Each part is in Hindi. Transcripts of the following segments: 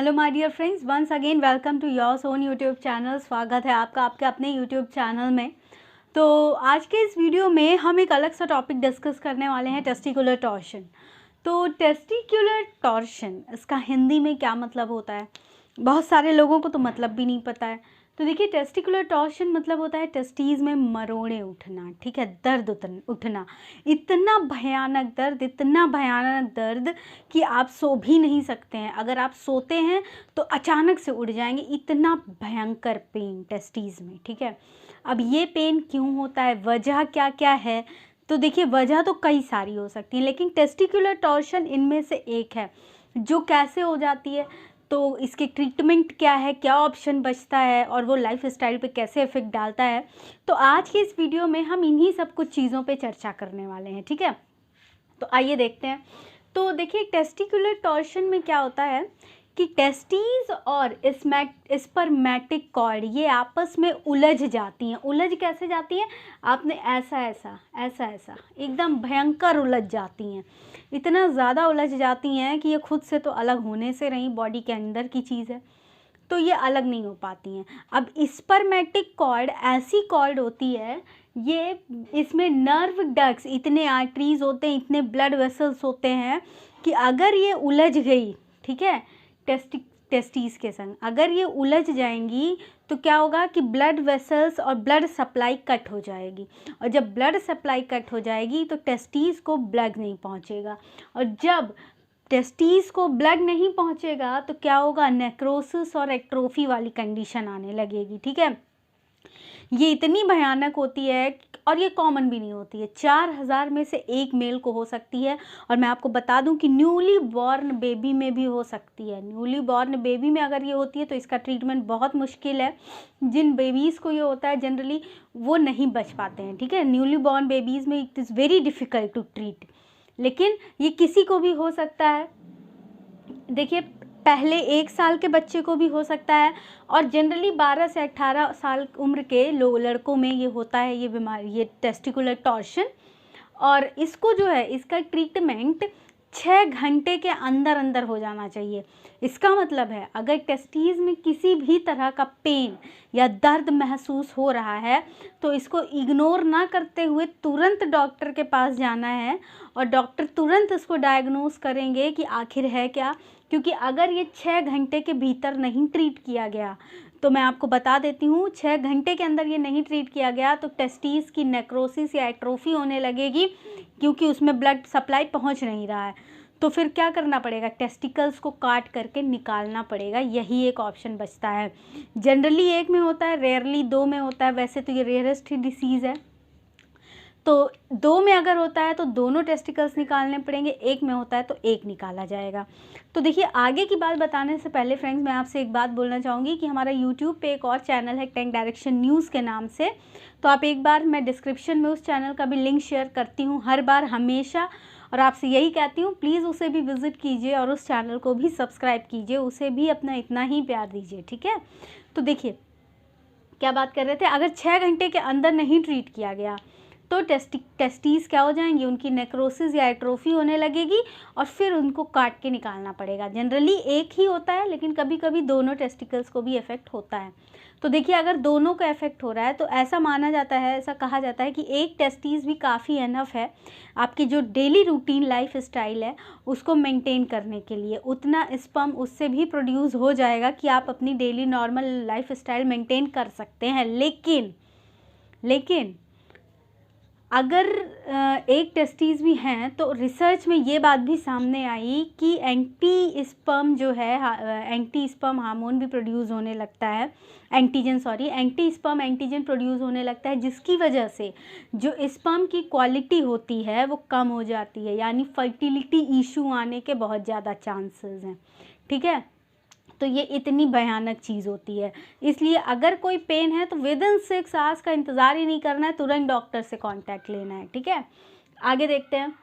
Hello my dear friends, once again welcome to your own YouTube channel. स्वागत है आपका आपके अपने यूट्यूब चैनल में। तो आज के इस वीडियो में हम एक अलग सा टॉपिक डिस्कस करने वाले हैं, टेस्टिकुलर टॉर्शन। तो टेस्टिकुलर टॉर्शन, इसका हिंदी में क्या मतलब होता है, बहुत सारे लोगों को तो मतलब भी नहीं पता है। तो देखिए, टेस्टिकुलर टॉर्शन मतलब होता है टेस्टीज में मरोड़े उठना, ठीक है, दर्द उठना, इतना भयानक दर्द, इतना भयानक दर्द कि आप सो भी नहीं सकते हैं। अगर आप सोते हैं तो अचानक से उठ जाएंगे, इतना भयंकर पेन टेस्टीज में, ठीक है। अब ये पेन क्यों होता है, वजह क्या क्या है, तो देखिए वजह तो कई सारी हो सकती है, लेकिन टेस्टिकुलर टॉर्शन इनमें से एक है। जो कैसे हो जाती है, तो इसके ट्रीटमेंट क्या है, क्या ऑप्शन बचता है, और वो लाइफ स्टाइल पे कैसे इफेक्ट डालता है। तो आज की इस वीडियो में हम इन्हीं सब कुछ चीज़ों पे चर्चा करने वाले हैं, ठीक है। तो आइए देखते हैं। तो देखिए, टेस्टिकुलर टॉर्शन में क्या होता है कि टेस्टीज और स्पर्मेटिक कॉर्ड ये आपस में उलझ जाती हैं। उलझ कैसे जाती हैं, आपने ऐसा ऐसा ऐसा ऐसा एकदम भयंकर उलझ जाती हैं, इतना ज़्यादा उलझ जाती हैं कि ये खुद से तो अलग होने से रही, बॉडी के अंदर की चीज़ है, तो ये अलग नहीं हो पाती हैं। अब स्पर्मेटिक कॉर्ड ऐसी कॉर्ड होती है, ये इसमें नर्व डक्ट्स, इतने आर्टरीज होते हैं, इतने ब्लड वेसल्स होते हैं कि अगर ये उलझ गई, ठीक है, टेस्टीज के संग अगर ये उलझ जाएंगी तो क्या होगा कि ब्लड वेसल्स और ब्लड सप्लाई कट हो जाएगी, और जब ब्लड सप्लाई कट हो जाएगी तो टेस्टीज को ब्लड नहीं पहुंचेगा, और जब टेस्टीज को ब्लड नहीं पहुंचेगा तो क्या होगा, नेक्रोसिस और एट्रोफी वाली कंडीशन आने लगेगी, ठीक है। ये इतनी भयानक होती है और ये कॉमन भी नहीं होती है। 4000 में से एक मेल को हो सकती है, और मैं आपको बता दूं कि न्यूली बॉर्न बेबी में भी हो सकती है। न्यूली बॉर्न बेबी में अगर ये होती है तो इसका ट्रीटमेंट बहुत मुश्किल है। जिन बेबीज़ को ये होता है जनरली वो नहीं बच पाते हैं, ठीक है। न्यूली बॉर्न बेबीज़ में it is very difficult to treat, लेकिन ये किसी को भी हो सकता है। देखिए, पहले 1 साल के बच्चे को भी हो सकता है, और जनरली 12 से 18 साल उम्र के लड़कों में ये होता है, ये बीमारी, ये टेस्टिकुलर टॉर्शन। और इसको जो है, इसका ट्रीटमेंट 6 घंटे के अंदर अंदर हो जाना चाहिए। इसका मतलब है अगर टेस्टीज में किसी भी तरह का पेन या दर्द महसूस हो रहा है तो इसको इग्नोर ना करते हुए तुरंत डॉक्टर के पास जाना है, और डॉक्टर तुरंत इसको डायग्नोस करेंगे कि आखिर है क्या। क्योंकि अगर ये 6 घंटे के भीतर नहीं ट्रीट किया गया, तो मैं आपको बता देती हूँ, 6 घंटे के अंदर ये नहीं ट्रीट किया गया तो टेस्टीज की नेक्रोसिस या एट्रोफी होने लगेगी, क्योंकि उसमें ब्लड सप्लाई पहुँच नहीं रहा है। तो फिर क्या करना पड़ेगा, टेस्टिकल्स को काट करके निकालना पड़ेगा, यही एक ऑप्शन बचता है। जनरली एक में होता है, रेयरली 2 में होता है, वैसे तो ये रेयरेस्ट ही डिसीज़ है। तो 2 में अगर होता है तो दोनों टेस्टिकल्स निकालने पड़ेंगे, 1 में होता है तो 1 निकाला जाएगा। तो देखिए, आगे की बात बताने से पहले फ्रेंड्स, मैं आपसे एक बात बोलना चाहूँगी कि हमारा यूट्यूब पे एक और चैनल है, टेक डायरेक्शन न्यूज़ के नाम से। तो आप एक बार, मैं डिस्क्रिप्शन में उस चैनल का भी लिंक शेयर करती हूँ हर बार, हमेशा, और आपसे यही कहती हूँ प्लीज़ उसे भी विज़िट कीजिए और उस चैनल को भी सब्सक्राइब कीजिए, उसे भी अपना इतना ही प्यार दीजिए, ठीक है। तो देखिए, क्या बात कर रहे थे, अगर 6 घंटे के अंदर नहीं ट्रीट किया गया तो टेस्टीज क्या हो जाएंगी, उनकी नेक्रोसिस या एट्रोफी होने लगेगी, और फिर उनको काट के निकालना पड़ेगा। जनरली एक ही होता है, लेकिन कभी कभी दोनों टेस्टिकल्स को भी इफेक्ट होता है। तो देखिए, अगर दोनों का इफेक्ट हो रहा है तो ऐसा माना जाता है, ऐसा कहा जाता है कि एक टेस्टीज भी काफ़ी एनफ है आपकी जो डेली रूटीन लाइफ स्टाइल है उसको मेंटेन करने के लिए। उतना स्पर्म उससे भी प्रोड्यूस हो जाएगा कि आप अपनी daily normal life style maintain कर सकते हैं। लेकिन अगर एक टेस्टीज भी हैं तो रिसर्च में ये बात भी सामने आई कि एंटी स्पर्म जो है, एंटी स्पर्म हार्मोन भी प्रोड्यूस होने लगता है, एंटी स्पर्म एंटीजन प्रोड्यूस होने लगता है, जिसकी वजह से जो स्पर्म की क्वालिटी होती है वो कम हो जाती है, यानी फर्टिलिटी इशू आने के बहुत ज़्यादा चांसेस हैं, ठीक है। तो ये इतनी भयानक चीज़ होती है, इसलिए अगर कोई पेन है तो विदिन 6 आवर्स का इंतज़ार ही नहीं करना है, तुरंत डॉक्टर से कांटेक्ट लेना है, ठीक है। आगे देखते हैं।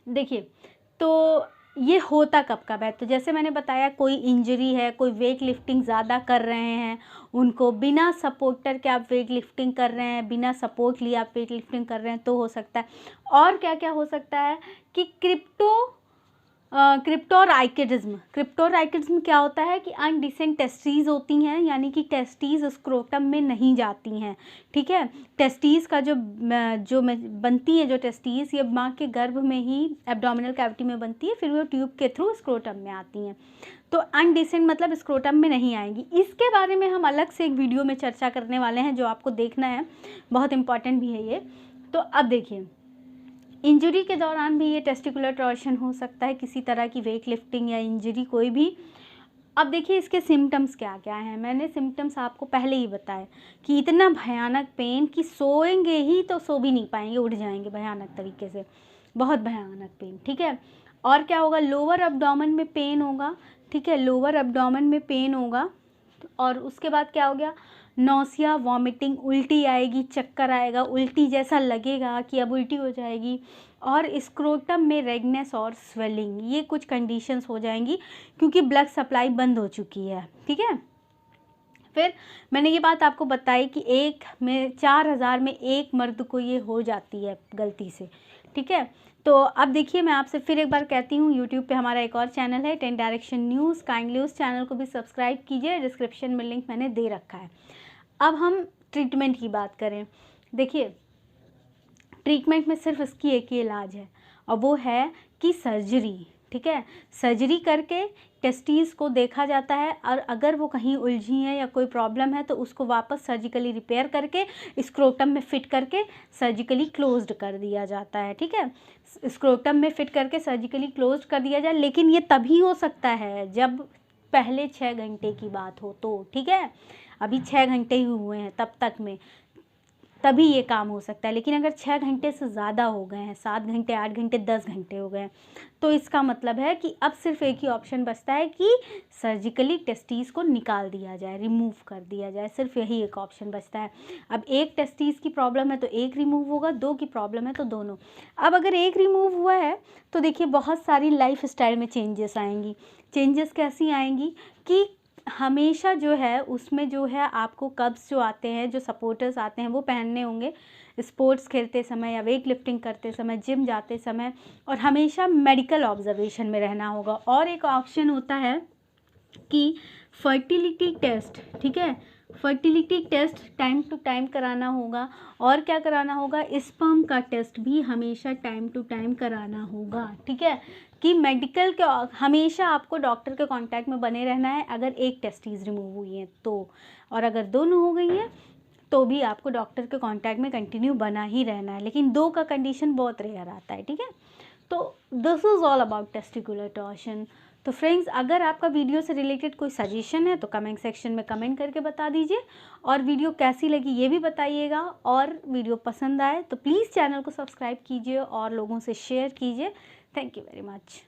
देखिए, तो ये होता कब कब है, तो जैसे मैंने बताया, कोई इंजरी है, कोई वेट लिफ्टिंग ज़्यादा कर रहे हैं, उनको बिना सपोर्टर के आप वेट लिफ्टिंग कर रहे हैं, बिना सपोर्ट लिए आप वेट लिफ्टिंग कर रहे हैं, तो हो सकता है। और क्या क्या हो सकता है कि क्रिप्टोराइकिडिज्म क्या होता है कि अनडिसेंट टेस्टीज होती हैं, यानी कि टेस्टीज स्क्रोटम में नहीं जाती हैं, ठीक है। टेस्टीज का जो बनती है, जो टेस्टीज ये माँ के गर्भ में ही एब्डोमिनल कैविटी में बनती है, फिर वो ट्यूब के थ्रू स्क्रोटम में आती हैं। तो अनडिसेंट मतलब स्क्रोटम में नहीं आएंगी। इसके बारे में हम अलग से एक वीडियो में चर्चा करने वाले हैं, जो आपको देखना है, बहुत इंपॉर्टेंट भी है ये। तो अब देखिए, इंजरी के दौरान भी ये टेस्टिकुलर टॉर्शन हो सकता है, किसी तरह की वेट लिफ्टिंग या इंजरी कोई भी। अब देखिए इसके सिम्टम्स क्या क्या हैं। मैंने सिम्टम्स आपको पहले ही बताए कि इतना भयानक पेन कि सोएंगे ही तो सो भी नहीं पाएंगे, उठ जाएंगे भयानक तरीके से, बहुत भयानक पेन, ठीक है। और क्या होगा, लोअर अब्डोमेन में पेन होगा, ठीक है, लोअर अब्डोमेन में पेन होगा। और उसके बाद क्या हो गया, नौसिया, वॉमिटिंग, उल्टी आएगी, चक्कर आएगा, उल्टी जैसा लगेगा कि अब उल्टी हो जाएगी। और स्क्रोटम में रेडनेस और स्वेलिंग, ये कुछ कंडीशंस हो जाएंगी क्योंकि ब्लड सप्लाई बंद हो चुकी है, ठीक है। फिर मैंने ये बात आपको बताई कि 4,000 में एक मर्द को ये हो जाती है गलती से, ठीक है। तो अब देखिए, मैं आपसे फिर एक बार कहती हूँ, यूट्यूब पे हमारा एक और चैनल है 10 डायरेक्शन न्यूज़, काइंडली उस चैनल को भी सब्सक्राइब कीजिए, डिस्क्रिप्शन में लिंक मैंने दे रखा है। अब हम ट्रीटमेंट की बात करें। देखिए, ट्रीटमेंट में सिर्फ इसकी एक ही इलाज है, और वो है कि सर्जरी, ठीक है। सर्जरी करके टेस्टीज को देखा जाता है, और अगर वो कहीं उलझी है या कोई प्रॉब्लम है तो उसको वापस सर्जिकली रिपेयर करके स्क्रोटम में फिट करके सर्जिकली क्लोज्ड कर दिया जाता है, ठीक है। स्क्रोटम में फिट करके सर्जिकली क्लोज्ड कर दिया जाए, लेकिन ये तभी हो सकता है जब पहले 6 घंटे की बात हो तो, ठीक है। अभी 6 घंटे ही हुए हैं तब तक में, तभी ये काम हो सकता है। लेकिन अगर 6 घंटे से ज़्यादा हो गए हैं, 7 घंटे, 8 घंटे, 10 घंटे हो गए हैं, तो इसका मतलब है कि अब सिर्फ एक ही ऑप्शन बचता है कि सर्जिकली टेस्टीज़ को निकाल दिया जाए, रिमूव कर दिया जाए। सिर्फ यही एक ऑप्शन बचता है। अब एक टेस्टीज़ की प्रॉब्लम है तो एक रिमूव होगा, 2 की प्रॉब्लम है तो दोनों। अब अगर एक रिमूव हुआ है तो देखिए बहुत सारी लाइफ स्टाइल में चेंजेस आएंगी। चेंजेस कैसी आएंगी कि हमेशा जो है उसमें जो है आपको कब्स जो आते हैं, जो सपोर्टर्स आते हैं, वो पहनने होंगे स्पोर्ट्स खेलते समय या वेट लिफ्टिंग करते समय, जिम जाते समय, और हमेशा मेडिकल ऑब्जर्वेशन में रहना होगा। और एक ऑप्शन होता है कि फर्टिलिटी टेस्ट, ठीक है, fertility test time to time कराना होगा। और क्या कराना होगा, स्पर्म का टेस्ट भी हमेशा टाइम टू टाइम कराना होगा, ठीक है। कि मेडिकल के हमेशा आपको डॉक्टर के कांटेक्ट में बने रहना है अगर एक टेस्टीज रिमूव हुई हैं तो, और अगर दोनों हो गई हैं तो भी आपको डॉक्टर के कांटेक्ट में कंटिन्यू बना ही रहना है। लेकिन 2 का कंडीशन बहुत रेयर आता है, ठीक है। तो this is all about testicular torsion. तो फ्रेंड्स, अगर आपका वीडियो से रिलेटेड कोई सजेशन है तो कमेंट सेक्शन में कमेंट करके बता दीजिए, और वीडियो कैसी लगी ये भी बताइएगा। और वीडियो पसंद आए तो प्लीज़ चैनल को सब्सक्राइब कीजिए और लोगों से शेयर कीजिए। Thank you very much.